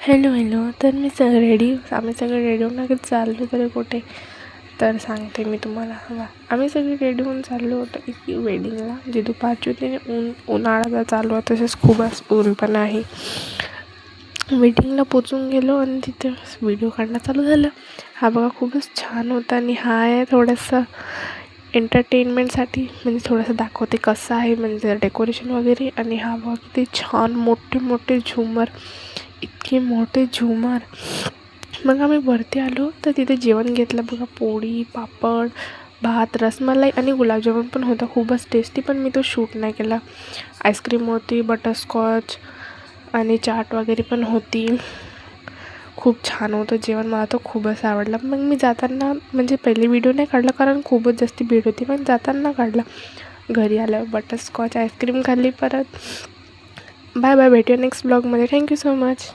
Hello. तर आम्ही सगळे रेडी होऊन नक्कीच चाललो तरी कुठे तर सांगते मी तुम्हाला. आम्ही सगळे रेडी होऊन चाललो होतो की वेडिंगला, जी दुपारची होती आणि उन्हाळा चालू आहे, तसेच खूपच ऊन पण आहे. वेडिंगला पोचून गेलो आणि तिथे व्हिडिओ काढणं चालू झालं. हा बघा खूपच छान होता आणि हा आहे थोडंसं एंटरटेनमेंटसाठी, म्हणजे थोडंसं दाखवते कसं आहे म्हणजे डेकोरेशन वगैरे. आणि हा बघा किती छान मोठे मोठे झुमर, इतके मोठे झुमर. मग आम्ही वरती आलो तर तिथे जेवण घेतलं बघा. पोळी, पापड, भात, रसमलाई आणि गुलाबजामुन पण होता, खूपच टेस्टी. पण मी तो शूट नाही केला. आईस्क्रीम होती, बटरस्कॉच आणि चाट वगैरे पण होती. खूप छान होतं जेवण, मला तर खूपच आवडलं. मग मी जाताना म्हणजे पहिले व्हिडिओ नाही काढला कारण खूपच जास्त भीड होती, पण जाताना काढला. घरी आल्यावर बटरस्कॉच आईस्क्रीम खाल्ली. परत बाय बाय, भेटूया नेक्स्ट ब्लॉगमध्ये. Thank you so much.